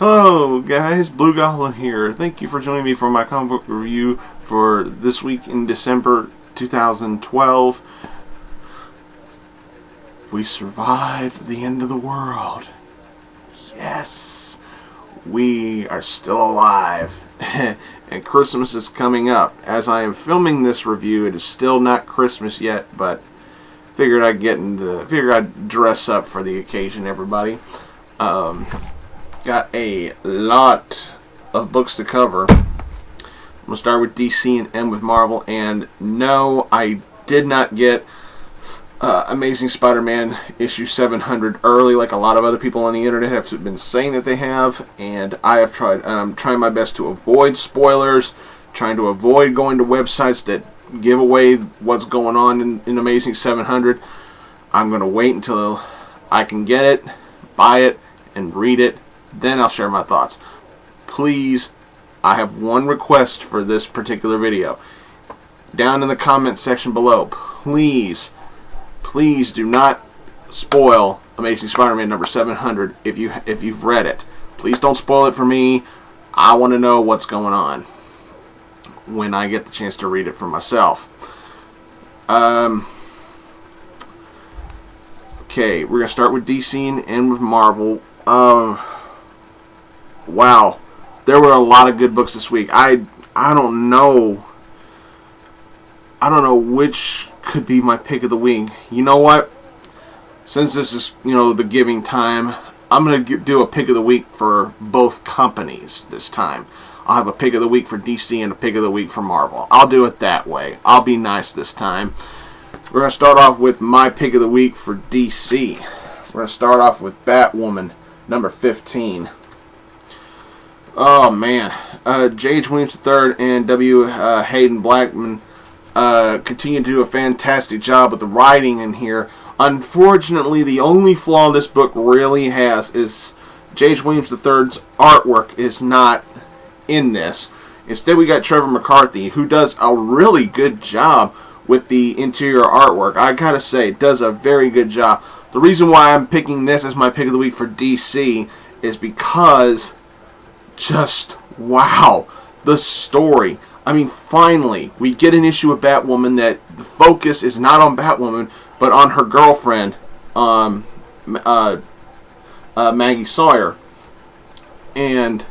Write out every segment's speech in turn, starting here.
Hello guys, Blugoblin here. Thank you for joining me for my comic book review for this week in December 2012. We survived the end of the world. Yes, we are still alive. And Christmas is coming up. As I am filming this review, it is still not Christmas yet, but figured I'd dress up for the occasion, everybody. Got a lot of books to cover. I'm going to start with DC and end with Marvel. And no, I did not get Amazing Spider-Man issue 700 early like a lot of other people on the internet have been saying that they have. And I'm trying my best to avoid spoilers, trying to avoid going to websites that give away what's going on in Amazing 700. I'm going to wait until I can get it, buy it, and read it. Then I'll share my thoughts. Please, I have one request for this particular video. Down in the comment section below, please do not spoil Amazing Spider-Man number 700 if you've read it. Please don't spoil it for me. I want to know what's going on when I get the chance to read it for myself. Okay, we're going to start with DC and end with Marvel. Wow, there were a lot of good books this week. I don't know which could be my pick of the week. You know what? Since this is, the giving time, I'm going to do a pick of the week for both companies this time. I'll have a pick of the week for DC and a pick of the week for Marvel. I'll do it that way. I'll be nice this time. We're going to start off with my pick of the week for DC. We're going to start off with Batwoman, number 15. Oh man, J.H. Williams III and W. Hayden Blackman continue to do a fantastic job with the writing in here. Unfortunately, the only flaw this book really has is J.H. Williams III's artwork is not in this. Instead, we got Trevor McCarthy, who does a really good job with the interior artwork. I gotta say, it does a very good job. The reason why I'm picking this as my pick of the week for DC is because just wow, the story. I mean, finally, we get an issue of Batwoman that the focus is not on Batwoman, but on her girlfriend, Maggie Sawyer. And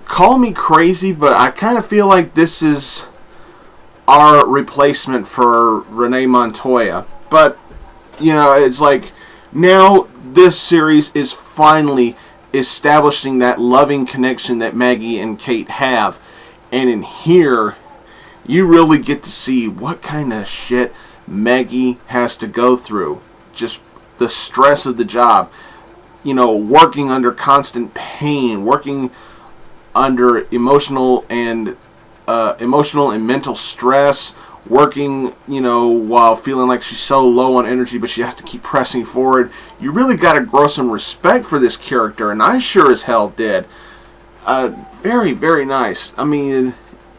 call me crazy, but I kind of feel like this is our replacement for Renee Montoya. But, it's like, now this series is finally establishing that loving connection that Maggie and Kate have. And in here, you really get to see what kind of shit Maggie has to go through. Just the stress of the job. Working under constant pain, working under emotional and mental stress, working, while feeling like she's so low on energy, but she has to keep pressing forward. You really got to grow some respect for this character, and I sure as hell did. Very, very nice. I mean,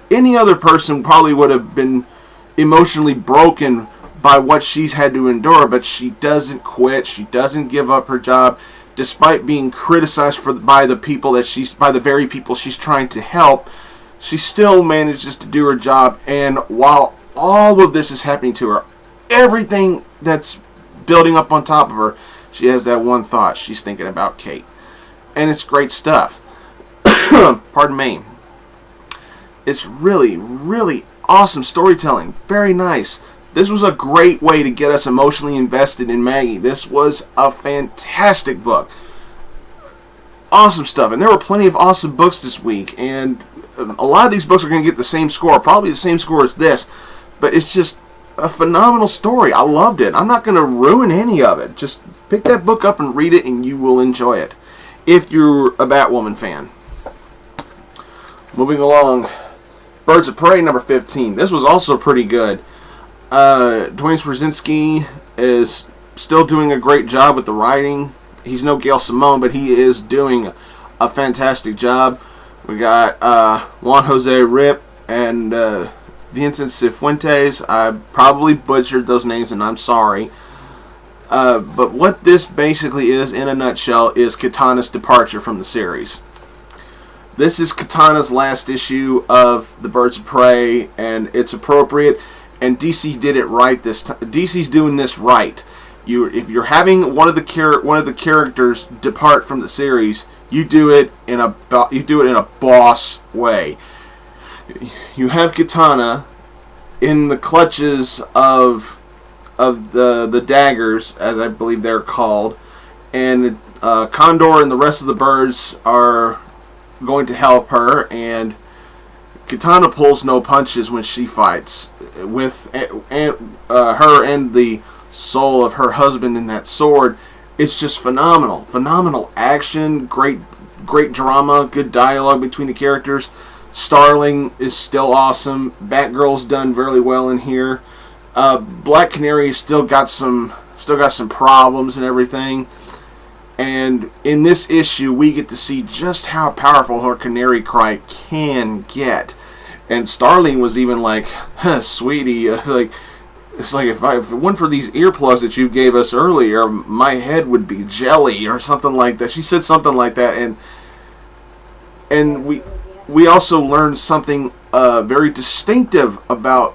any other person probably would have been emotionally broken by what she's had to endure, but she doesn't quit. She doesn't give up her job, despite being criticized by the very people she's trying to help. She still manages to do her job, and while all of this is happening to her, everything that's building up on top of her, she has that one thought. She's thinking about Kate. And it's great stuff. Pardon me. It's really, really awesome storytelling. Very nice. This was a great way to get us emotionally invested in Maggie. This was a fantastic book. Awesome stuff. And there were plenty of awesome books this week. And a lot of these books are going to get the same score. Probably the same score as this. But it's just a phenomenal story. I loved it. I'm not going to ruin any of it. Just pick that book up and read it, and you will enjoy it. If you're a Batwoman fan. Moving along. Birds of Prey, number 15. This was also pretty good. Dwayne Straczynski is still doing a great job with the writing. He's no Gail Simone, but he is doing a fantastic job. We got Juan Jose Rip and Vincent Cifuentes. I probably butchered those names, and I'm sorry. But what this basically is, in a nutshell, is Katana's departure from the series. This is Katana's last issue of the Birds of Prey, and it's appropriate. And DC did it right this time. DC's doing this right. If you're having one of the characters depart from the series, you do it in a boss way. You have Katana in the clutches of the daggers, as I believe they're called, and Condor and the rest of the birds are going to help her, and Katana pulls no punches when she fights with her and the soul of her husband in that sword. It's just phenomenal action, great drama, good dialogue between the characters. Starling is still awesome. Batgirl's done very well in here. Black Canary still got some problems and everything. And in this issue, we get to see just how powerful her canary cry can get. And Starling was even like, sweetie, it's like if it weren't for these earplugs that you gave us earlier, my head would be jelly or something like that. She said something like that, and we also learned something very distinctive about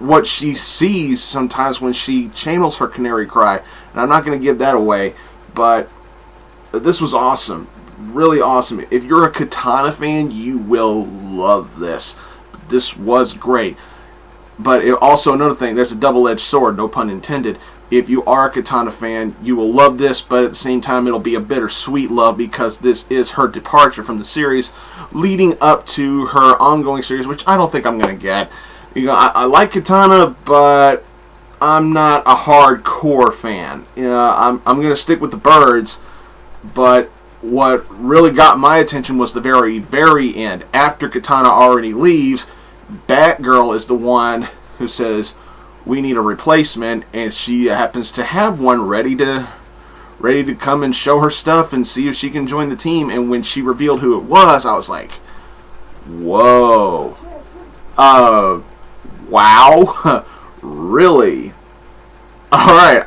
what she sees sometimes when she channels her canary cry. And I'm not going to give that away. But this was awesome. Really awesome. If you're a Katana fan, you will love this. This was great. But also another thing, there's a double-edged sword, no pun intended. If you are a Katana fan, you will love this, but at the same time it'll be a bittersweet love because this is her departure from the series leading up to her ongoing series, which I don't think I'm going to get. I like Katana, but I'm not a hardcore fan. I'm going to stick with the birds, but what really got my attention was the very, very end. After Katana already leaves, Batgirl is the one who says, we need a replacement, and she happens to have one ready to come and show her stuff and see if she can join the team. And when she revealed who it was, I was like, whoa. Wow. Really? Alright,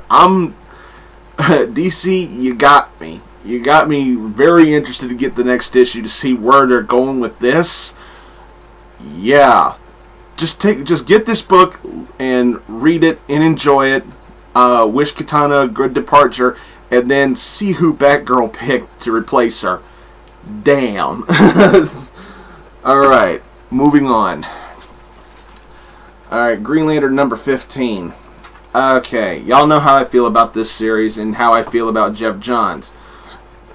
DC, you got me. You got me very interested to get the next issue to see where they're going with this. Yeah. Just get this book and read it and enjoy it. Wish Katana a good departure, and then see who Batgirl picked to replace her. Damn. Alright, moving on. Alright, Green Lantern number 15. Okay, y'all know how I feel about this series and how I feel about Jeff Johns.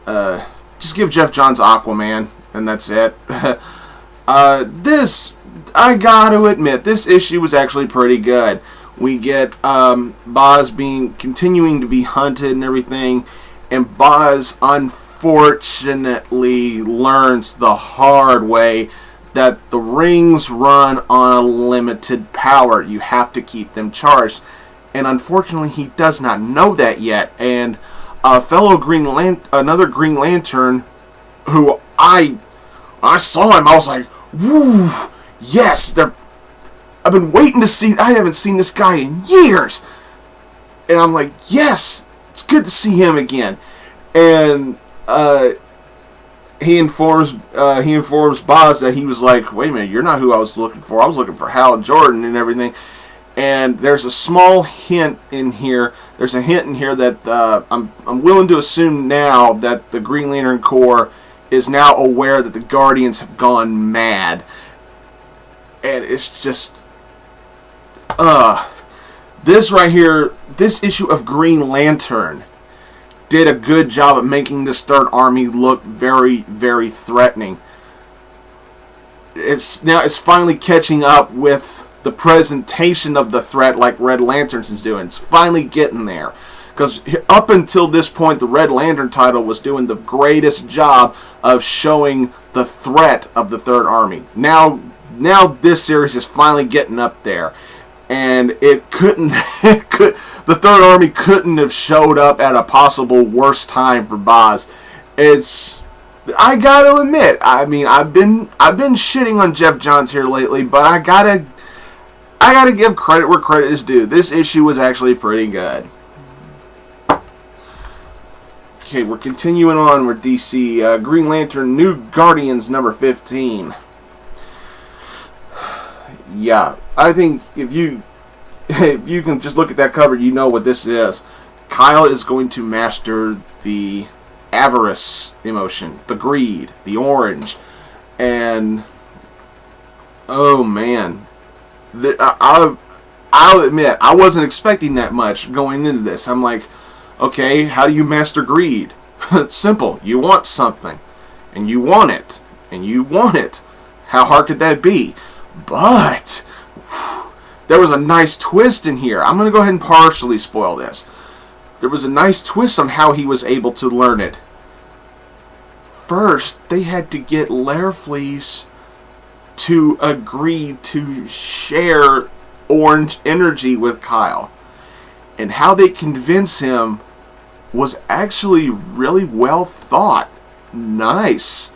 Just give Jeff Johns Aquaman, and that's it. I gotta admit, this issue was actually pretty good. We get Boz continuing to be hunted and everything, and Boz unfortunately learns the hard way that the rings run on unlimited power. You have to keep them charged. And unfortunately, he does not know that yet. And a fellow another Green Lantern, who I saw him, I was like, woo, yes, I've been waiting to see, I haven't seen this guy in years. And I'm like, yes, it's good to see him again. And he informs Boz that he was like, wait a minute, you're not who I was looking for. I was looking for Hal Jordan and everything. And there's a small hint in here. There's a hint in here that I'm willing to assume now that the Green Lantern Corps is now aware that the Guardians have gone mad. And it's just, this right here, this issue of Green Lantern did a good job of making this third army look very, very threatening. It's finally catching up with the presentation of the threat like Red Lantern's is doing. It's finally getting there. Because up until this point, the Red Lantern title was doing the greatest job of showing the threat of the Third Army. Now this series is finally getting up there. And the Third Army couldn't have showed up at a possible worse time for Boz. I gotta admit, I mean, I've been shitting on Jeff Johns here lately, but I gotta give credit where credit is due. This issue was actually pretty good. Okay, we're continuing on with DC. Green Lantern New Guardians number 15. Yeah, I think if you can just look at that cover, you know what this is. Kyle is going to master the avarice emotion, the greed, the orange, and oh man, I'll admit I wasn't expecting that much going into this. I'm like, okay, how do you master greed? It's simple. You want something, and you want it, and you want it. How hard could that be? But there was a nice twist in here. I'm going to go ahead and partially spoil this. There was a nice twist on how he was able to learn it. First, they had to get Larefleeze to agree to share orange energy with Kyle. And how they convince him was actually really well thought. Nice.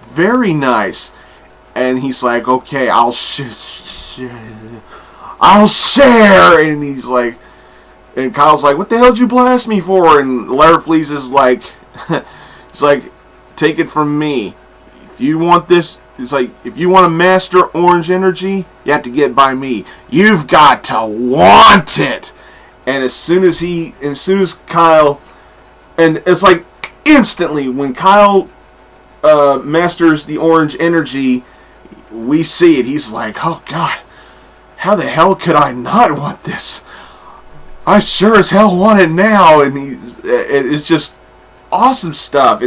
Very nice. And he's like, okay, I'll share. And he's like, and Kyle's like, what the hell did you blast me for? And Larefleeze is like, he's like, take it from me. If you want this, it's like, if you want to master orange energy, you have to get by me. You've got to want it. And as soon as Kyle, and it's like instantly when Kyle masters the orange energy, we see it. He's like, oh God, how the hell could I not want this? I sure as hell want it now. And it's just awesome stuff.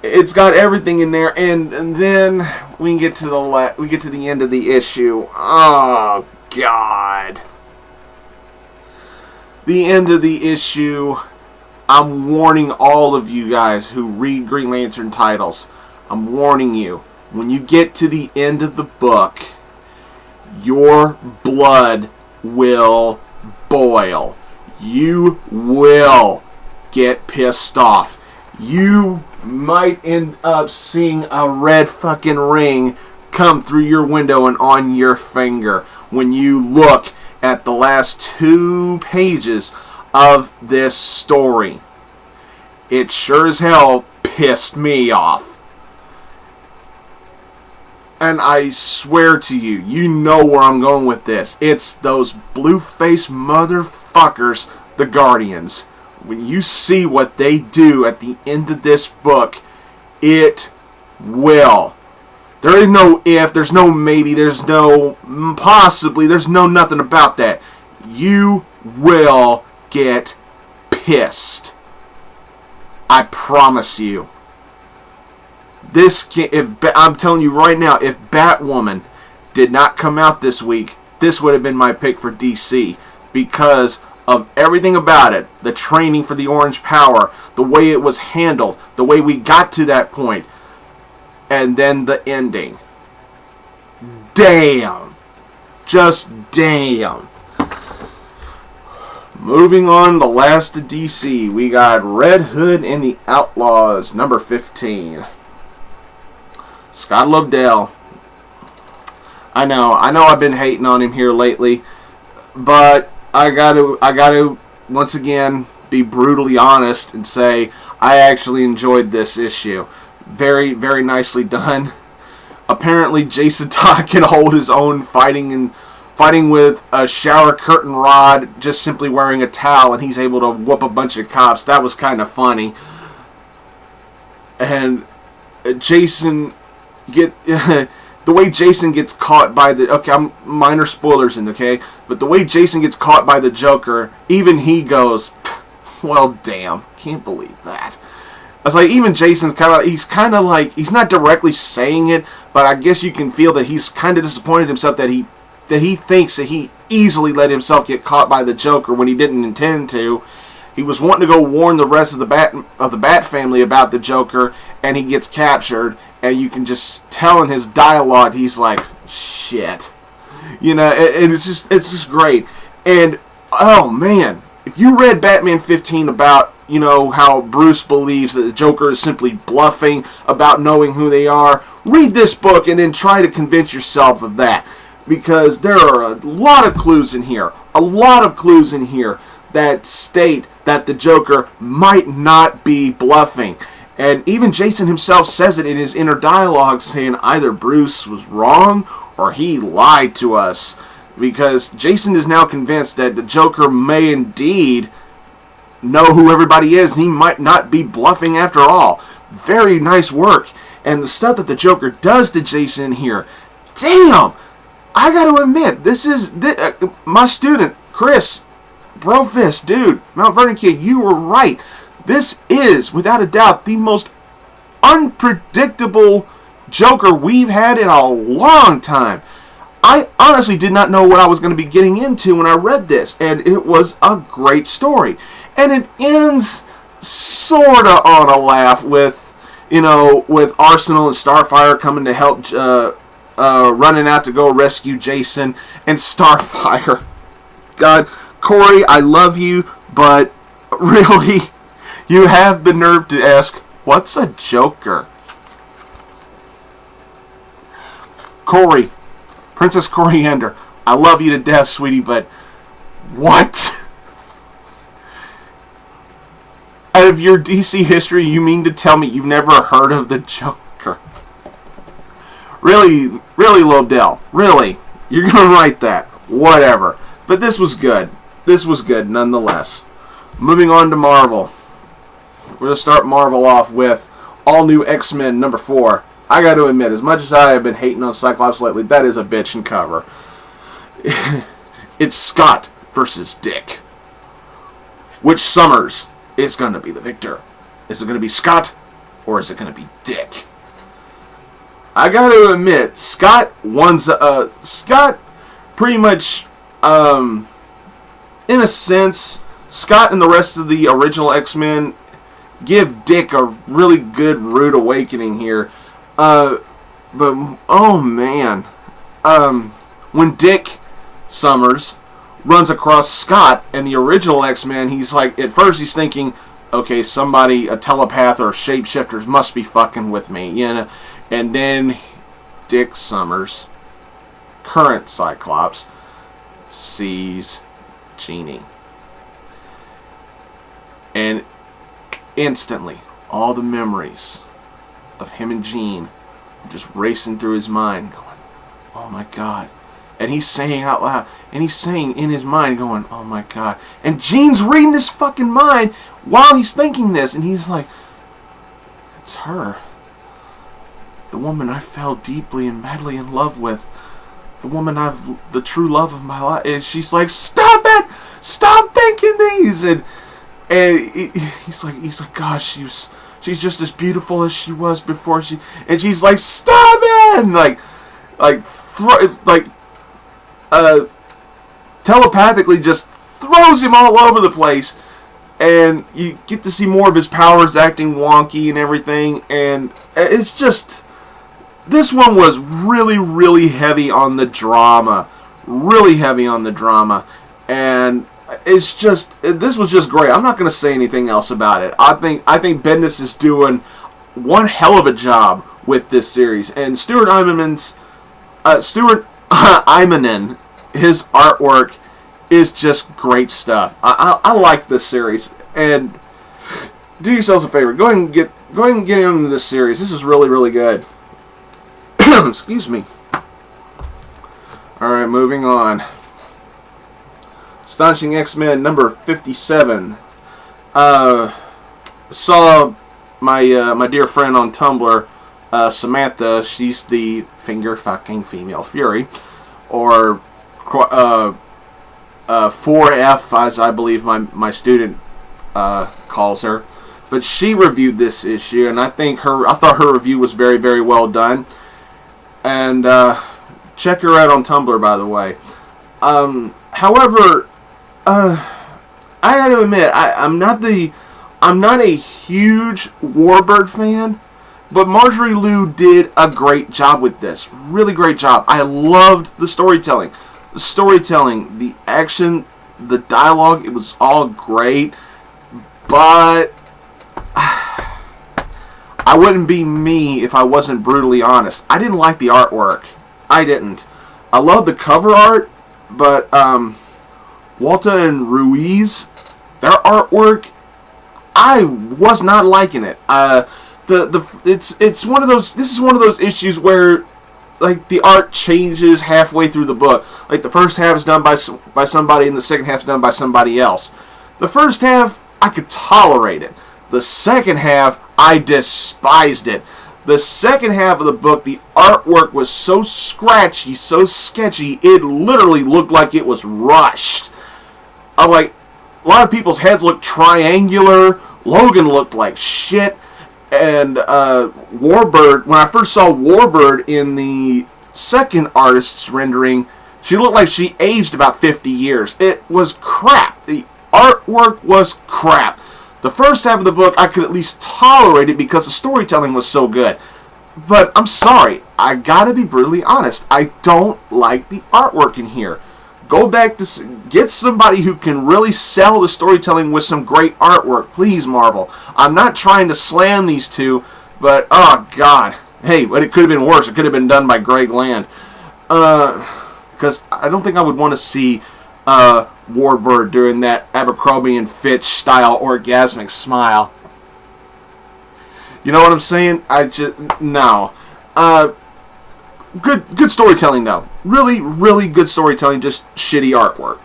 It's got everything in there, and then we get to the end of the issue. Oh God. The end of the issue, I'm warning all of you guys who read Green Lantern titles, I'm warning you, when you get to the end of the book, your blood will boil. You will get pissed off. You might end up seeing a red fucking ring come through your window and on your finger when you look at the last 2 pages of this story. It sure as hell pissed me off. And I swear to you, you know where I'm going with this. It's those blue-faced motherfuckers, the Guardians. When you see what they do at the end of this book, it will. There is no if, there's no maybe, there's no possibly, there's no nothing about that. You will get pissed. I promise you. I'm telling you right now, if Batwoman did not come out this week, this would have been my pick for DC. Because of everything about it. The training for the orange power, the way it was handled, the way we got to that point. And then the ending. Damn. Just damn. Moving on, the last of DC. We got Red Hood and the Outlaws, number 15. Scott Lobdell. I know I've been hating on him here lately. But I gotta once again be brutally honest and say I actually enjoyed this issue. Very, very nicely done. Apparently, Jason Todd can hold his own fighting with a shower curtain rod, just simply wearing a towel, and he's able to whoop a bunch of cops. That was kind of funny. And Jason the way Jason gets caught by the... Okay, I'm minor spoilers in, okay? But the way Jason gets caught by the Joker, even he goes, well, damn, can't believe that. I was like, even Jason's he's kind of like, he's not directly saying it, but I guess you can feel that he's kind of disappointed himself that he thinks that he easily let himself get caught by the Joker when he didn't intend to. He was wanting to go warn the rest of the Bat family about the Joker, and he gets captured, and you can just tell in his dialogue, he's like, shit. You know, and it's just great. And, oh man, if you read Batman 15 about, you know, how Bruce believes that the Joker is simply bluffing about knowing who they are, read this book and then try to convince yourself of that. Because there are a lot of clues in here. A lot of clues in here that state that the Joker might not be bluffing. And even Jason himself says it in his inner dialogue, saying either Bruce was wrong or he lied to us. Because Jason is now convinced that the Joker may indeed know who everybody is, and he might not be bluffing after all. Very nice work. And the stuff that the Joker does to Jason here, damn! I gotta admit, this is my student, Chris, Brofist, dude, TheMtVernonKid, you were right. This is, without a doubt, the most unpredictable Joker we've had in a long time. I honestly did not know what I was going to be getting into when I read this, and it was a great story. And it ends sort of on a laugh with, with Arsenal and Starfire coming to help, running out to go rescue Jason, and Starfire. God, Corey, I love you, but really, you have the nerve to ask, what's a Joker? Corey, Princess Coriander, I love you to death, sweetie, but what? Out of your DC history, you mean to tell me you've never heard of the Joker? Really, Lobdell, really? You're going to write that? Whatever. But this was good. This was good, nonetheless. Moving on to Marvel. We're going to start Marvel off with All New X-Men number 4. I got to admit, as much as I have been hating on Cyclops lately, that is a bitchin' cover. It's Scott versus Dick. Which Summers is going to be the victor? Is it going to be Scott, or is it going to be Dick? I got to admit, Scott pretty much, in a sense, Scott and the rest of the original X-Men give Dick a really good rude awakening here. But, oh man. When Dick Summers runs across Scott and the original X-Men, he's like, at first he's thinking, okay, somebody, a telepath or shapeshifters must be fucking with me, and then Dick Summers, current Cyclops, sees Jeannie. And instantly, all the memories of him and Jean just racing through his mind, going, oh my God. And he's saying out loud, and he's saying in his mind, going, oh my God. And Jean's reading his fucking mind while he's thinking this, and he's like, it's her. The woman I fell deeply and madly in love with. The woman the true love of my life. And she's like, stop it! Stop thinking these! And he's like, gosh, she's just as beautiful as she was before she. And she's like, stop it! And telepathically just throws him all over the place. And you get to see more of his powers acting wonky and everything. And it's just, this one was really, really heavy on the drama. Really heavy on the drama. And it's just, this was just great. I'm not going to say anything else about it. I think Bendis is doing one hell of a job with this series. And Stuart Immonen's, his artwork is just great stuff. I like this series. And do yourselves a favor. Go ahead and get into this series. This is really, really good. Excuse me. Alright, moving on. Astonishing X-Men number 57. Saw my dear friend on Tumblr, Samantha. She's the finger fucking female Fury, or 4F, as I believe my student calls her. But she reviewed this issue, and I thought her review was very, very well done. And check her out on Tumblr, by the way. However, I gotta admit, I'm not a huge Warbird fan, but Marjorie Liu did a great job with this. Really great job. I loved the storytelling. The action, the dialogue, it was all great. But I wouldn't be me if I wasn't brutally honest. I didn't like the artwork. I didn't. I love the cover art, but Walta and Ruiz Their artwork, I was not liking it. It's one of those. This is one of those issues where, like, the art changes halfway through the book. Like, the first half is done by somebody, and the second half is done by somebody else. The first half, I could tolerate it. The second half, I despised it. The second half of the book, the artwork was so scratchy, so sketchy, it literally looked like it was rushed. I'm like, a lot of people's heads looked triangular. Logan looked like shit. And Warbird, when I first saw Warbird in the second artist's rendering, she looked like she aged about 50 years. It was crap. The artwork was crap. The first half of the book, I could at least tolerate it because the storytelling was so good. But I'm sorry, I gotta be brutally honest. I don't like the artwork in here. Go back to get somebody who can really sell the storytelling with some great artwork, please, Marvel. I'm not trying to slam these two, but oh god, hey, but it could have been worse. It could have been done by Greg Land, because I don't think I would want to see Warbird doing that Abercrombie and Fitch style orgasmic smile. You know what I'm saying? No. Good storytelling, though. Really, really good storytelling, just shitty artwork.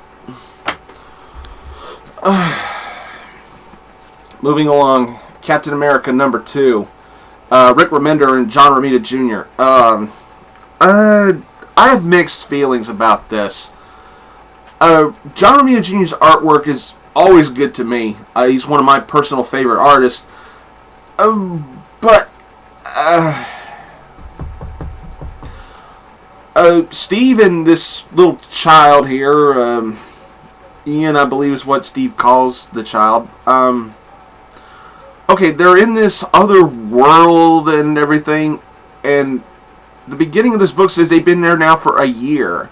Moving along, Captain America #2. Rick Remender and John Romita Jr. I have mixed feelings about this. John Romita Jr.'s artwork is always good to me. He's one of my personal favorite artists. But Steve and this little child here, Ian, I believe is what Steve calls the child. Okay, they're in this other world and everything, and the beginning of this book says they've been there now for a year.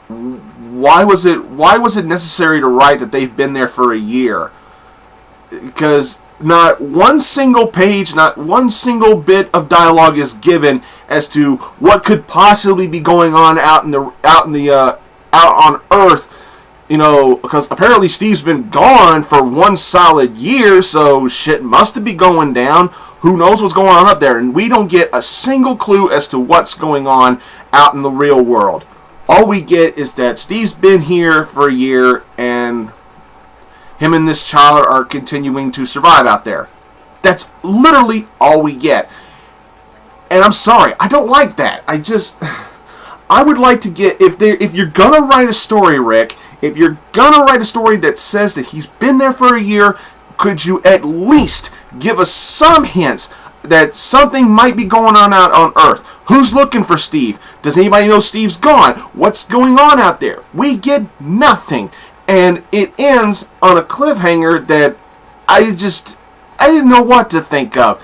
Why was it necessary to write that they've been there for a year? Because not one single page, not one single bit of dialogue is given as to what could possibly be going on out on Earth. You know, because apparently Steve's been gone for one solid year, so shit must be going down. Who knows what's going on up there? And we don't get a single clue as to what's going on out in the real world. All we get is that Steve's been here for a year, and him and this child are continuing to survive out there. That's literally all we get. And I'm sorry, I don't like that. I would like to get, if you're gonna write a story, Rick, if you're gonna write a story that says that he's been there for a year, could you at least give us some hints that something might be going on out on Earth? Who's looking for Steve? Does anybody know Steve's gone? What's going on out there? We get nothing. And it ends on a cliffhanger that I didn't know what to think of.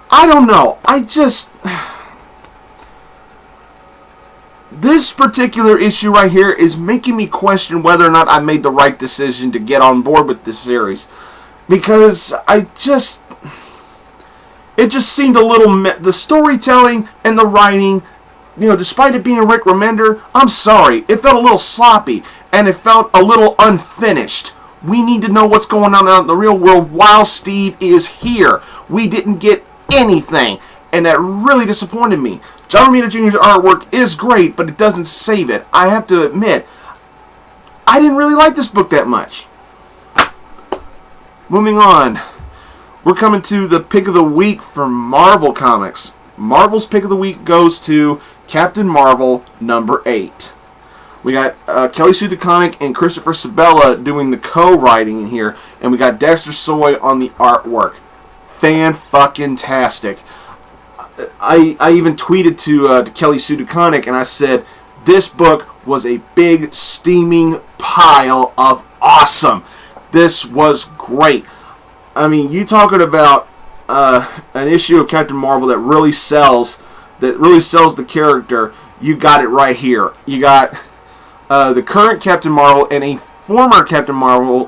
I don't know. This particular issue right here is making me question whether or not I made the right decision to get on board with this series. Because it just seemed a little... the storytelling and the writing, you know, despite it being Rick Remender, I'm sorry, it felt a little sloppy, and it felt a little unfinished. We need to know what's going on out in the real world while Steve is here. We didn't get anything, and that really disappointed me. John Romita Jr.'s artwork is great, but it doesn't save it. I have to admit, I didn't really like this book that much. Moving on, we're coming to the pick of the week for Marvel Comics. Marvel's pick of the week goes to Captain Marvel #8. We got Kelly Sue DeConnick and Christopher Sabella doing the co-writing in here, and we got Dexter Soy on the artwork. Fan-fucking-tastic. I even tweeted to Kelly Sue DeConnick, and I said, this book was a big, steaming pile of awesome. This was great. I mean, you talking about an issue of Captain Marvel that really sells the character. You got it right here. You got the current Captain Marvel and a former Captain Marvel,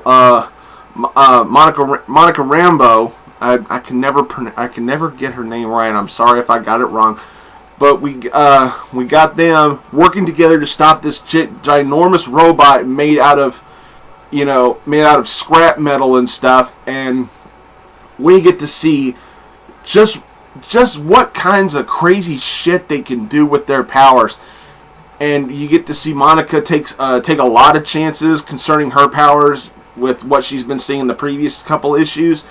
Monica Rambeau. I can never get her name right. I'm sorry if I got it wrong. But we got them working together to stop this ginormous robot made out of scrap metal and stuff, and we get to see just what kinds of crazy shit they can do with their powers. And you get to see Monica take a lot of chances concerning her powers with what she's been seeing in the previous couple issues,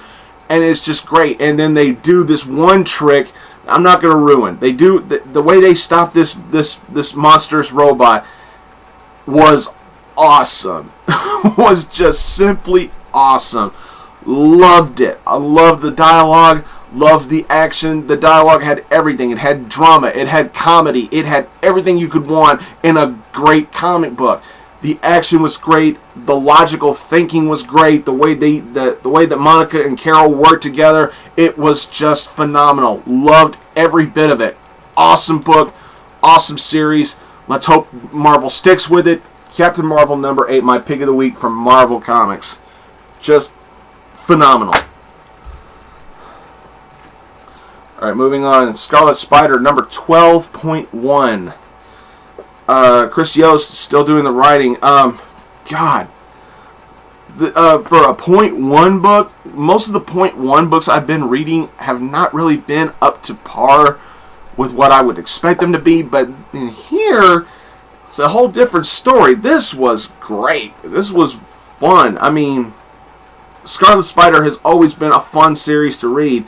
and it's just great. And then they do this one trick I'm not going to ruin. They do the way they stop this monstrous robot was awesome. Was just simply awesome. Loved it. I loved the dialogue. Loved the action. The dialogue had everything. It had drama. It had comedy. It had everything you could want in a great comic book. The action was great. The logical thinking was great. The way that Monica and Carol worked together, it was just phenomenal. Loved every bit of it. Awesome book. Awesome series. Let's hope Marvel sticks with it. Captain Marvel number 8, my pick of the week from Marvel Comics. Just phenomenal. Alright, moving on. Scarlet Spider number 12.1. Chris Yost is still doing the writing. God. For a .1 book, most of the .1 books I've been reading have not really been up to par with what I would expect them to be, but in here, it's a whole different story. This was great. This was fun. I mean, Scarlet Spider has always been a fun series to read,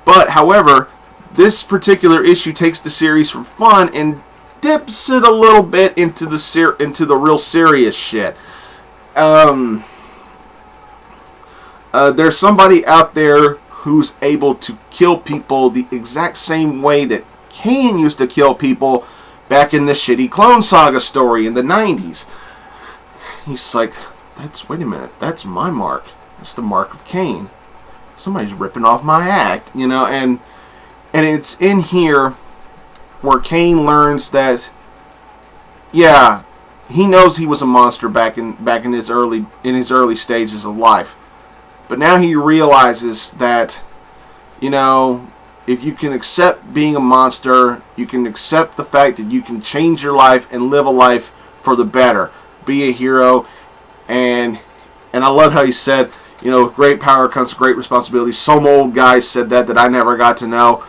but however, this particular issue takes the series from fun and dips it a little bit into the real serious shit. There's somebody out there who's able to kill people the exact same way that Kane used to kill people back in the shitty Clone Saga story in the 90s. He's like, wait a minute, that's my mark. That's the mark of Kane. Somebody's ripping off my act, and it's in here where Kane learns that, yeah, he knows he was a monster back in his early stages of life. But now he realizes that, if you can accept being a monster, you can accept the fact that you can change your life and live a life for the better. Be a hero. And I love how he said, with great power comes great responsibility. Some old guy said that I never got to know.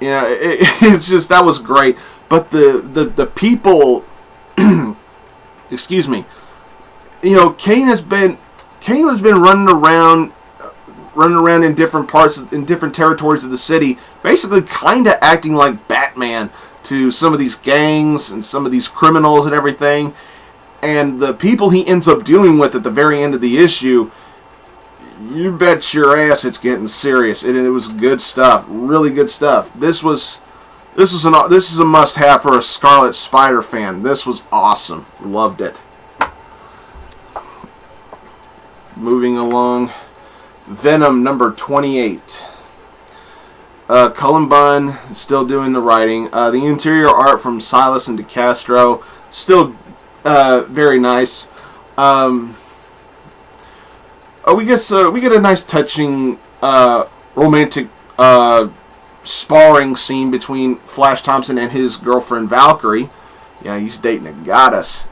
It's just, that was great. But the people, excuse me, Kane has been running around in different territories of the city, basically kind of acting like Batman to some of these gangs and some of these criminals and everything. And the people he ends up dealing with at the very end of the issue, you bet your ass it's getting serious. And it was good stuff, really good stuff. This is a must-have for a Scarlet Spider fan. This was awesome. Loved it. Moving along, Venom number 28. Cullen Bunn still doing the writing. The interior art from Silas and DeCastro, still very nice. We get a nice touching romantic sparring scene between Flash Thompson and his girlfriend Valkyrie. Yeah, he's dating a goddess.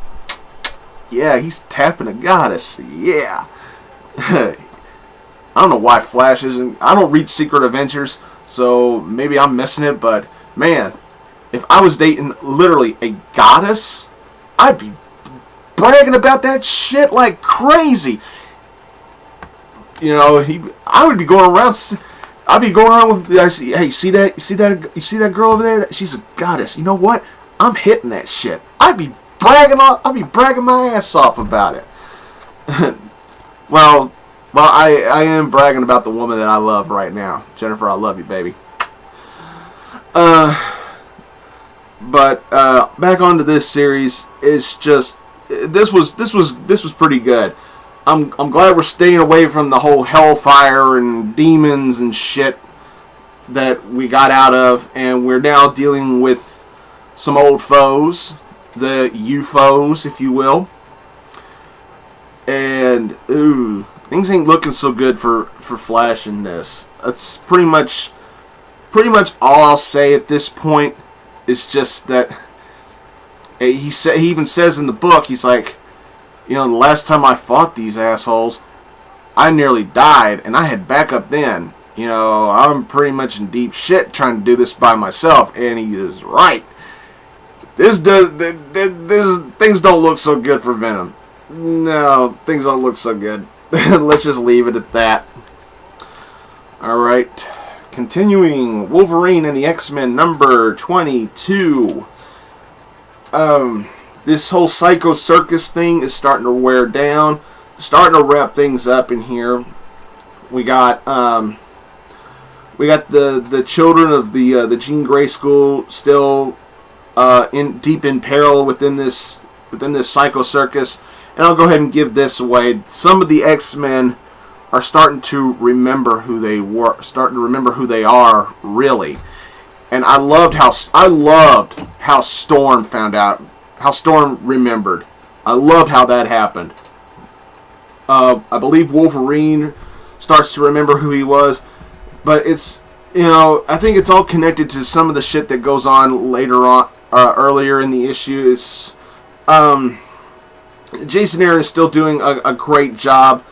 Yeah, he's tapping a goddess. Yeah. I don't know why Flash isn't... I don't read Secret Adventures, so maybe I'm missing it, but man, if I was dating literally a goddess, I'd be bragging about that shit like crazy. I would be going around... I'd be going around with... Hey, you see that girl over there? She's a goddess. You know what? I'm hitting that shit. I'd be bragging my ass off about it. Well, I am bragging about the woman that I love right now. Jennifer, I love you, baby. But back onto this series, it's just this was pretty good. I'm glad we're staying away from the whole hellfire and demons and shit that we got out of, and we're now dealing with some old foes, the UFOs, if you will. And things ain't looking so good for Flash in this. That's pretty much pretty much all I'll say at this point is just that he even says in the book, he's like, the last time I fought these assholes, I nearly died, and I had backup then. I'm pretty much in deep shit trying to do this by myself, and he is right. Things don't look so good for Venom. No, things don't look so good. Let's just leave it at that. Alright. Continuing, Wolverine and the X-Men number 22. This whole Psycho Circus thing is starting to wear down. Starting to wrap things up in here. We got the children of the Jean Grey School still deep in peril within this Psycho Circus. And I'll go ahead and give this away. Some of the X-Men are starting to remember who they were, starting to remember who they are, really. And I loved how Storm found out, how Storm remembered. I loved how that happened. I believe Wolverine starts to remember who he was, but it's, I think it's all connected to some of the shit that goes on later on, earlier in the issue. It's, Jason Aaron is still doing a great job.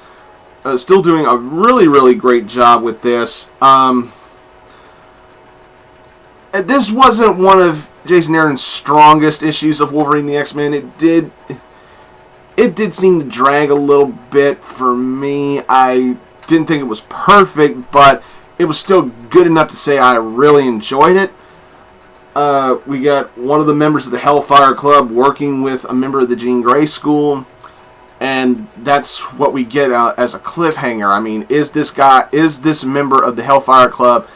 Still doing a really, really great job with this. This wasn't one of Jason Aaron's strongest issues of Wolverine the X-Men. It did seem to drag a little bit for me. I didn't think it was perfect, but it was still good enough to say I really enjoyed it. We got one of the members of the Hellfire Club working with a member of the Jean Grey School, and that's what we get as a cliffhanger. I mean, is this member of the Hellfire Club,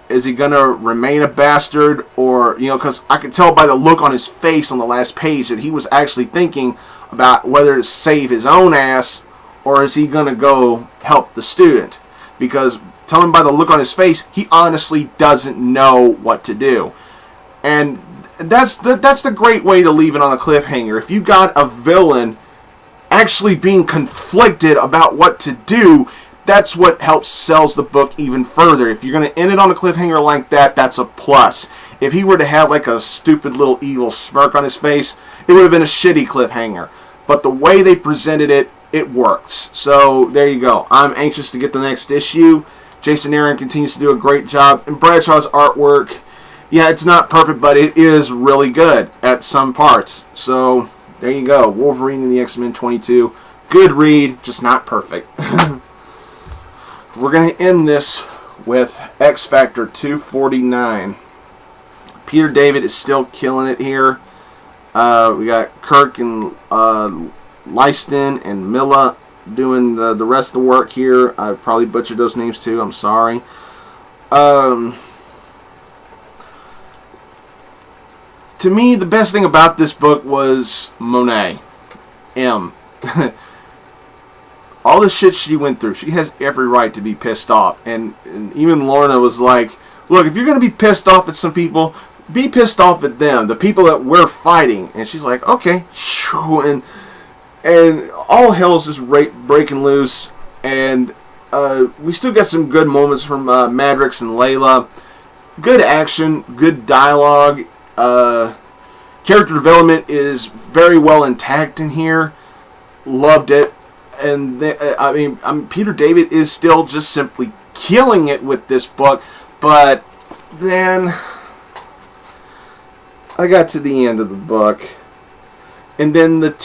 is he going to remain a bastard? Or, because I could tell by the look on his face on the last page that he was actually thinking about whether to save his own ass, or is he going to go help the student? Because, telling by the look on his face, he honestly doesn't know what to do. And that's the great way to leave it on a cliffhanger. If you got a villain actually being conflicted about what to do, that's what helps sells the book even further. If you're going to end it on a cliffhanger like that, that's a plus. If he were to have like a stupid little evil smirk on his face, it would have been a shitty cliffhanger. But the way they presented it, it works. So there you go. I'm anxious to get the next issue. Jason Aaron continues to do a great job. And Bradshaw's artwork, yeah, it's not perfect, but it is really good at some parts. So there you go. Wolverine and the X-Men 22. Good read, just not perfect. We're going to end this with X Factor 249. Peter David is still killing it here. We got Kirk and Lyston and Milla doing the rest of the work here. I probably butchered those names too. I'm sorry. To me, the best thing about this book was Monet. M. All the shit she went through, she has every right to be pissed off. And even Lorna was like, look, if you're going to be pissed off at some people, be pissed off at them, the people that we're fighting. And she's like, okay. And all hell's just breaking loose. And we still got some good moments from Madrix and Layla. Good action, good dialogue. Character development is very well intact in here. Loved it. And Peter David is still just simply killing it with this book. But then I got to the end of the book, and then the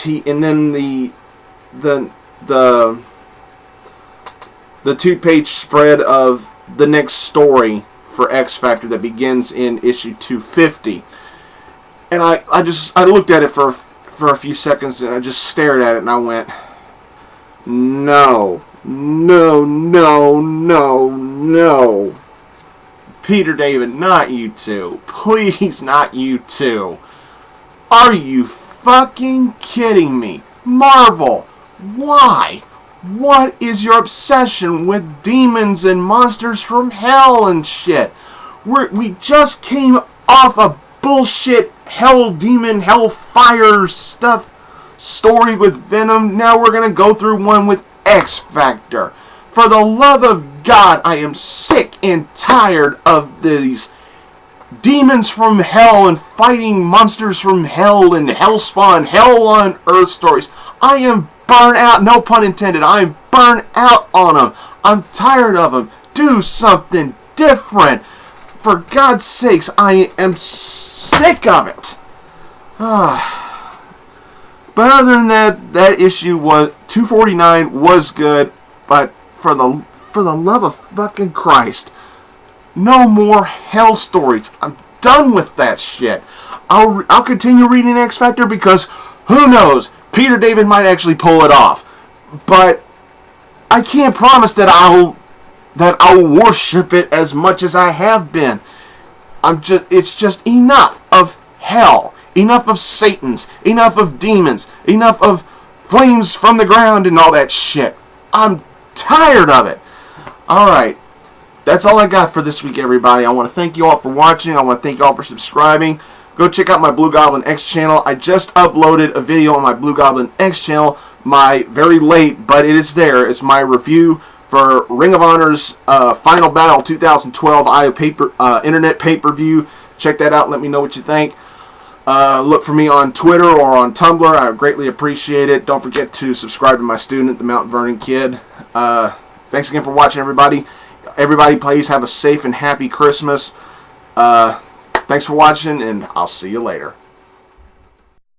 2-page spread of the next story for X Factor that begins in issue 250. And I looked at it for a few seconds, and I just stared at it, and I went, no. Peter David, not you two. Please, not you two. Are you fucking kidding me? Marvel, why? What is your obsession with demons and monsters from hell and shit? We just came off a bullshit hell demon, hellfire stuff story with Venom. Now we're going to go through one with X Factor. For the love of God, I am sick and tired of these demons from hell and fighting monsters from hell and hellspawn, hell on earth stories. I am burnt out, no pun intended. I am burnt out on them. I'm tired of them. Do something different. For God's sakes, I am sick of it. But other than that, that issue was 249 was good. But for the love of fucking Christ, no more hell stories. I'm done with that shit. I'll continue reading X Factor because who knows, Peter David might actually pull it off. But I can't promise that I'll worship it as much as I have been. It's just enough of hell, enough of Satans, enough of demons, enough of flames from the ground and all that shit. I'm tired of it. Alright, that's all I got for this week, everybody. I want to thank you all for watching. I want to thank you all for subscribing. Go check out my Blugoblin X channel. I just uploaded a video on my Blugoblin X channel. Very late, but it is there. It's my review for Ring of Honor's Final Battle 2012 Internet pay-per-view. Check that out. Let me know what you think. Look for me on Twitter or on Tumblr. I would greatly appreciate it. Don't forget to subscribe to my student, TheMtVernonKid. Thanks again for watching, everybody. Everybody, please have a safe and happy Christmas. Thanks for watching, and I'll see you later.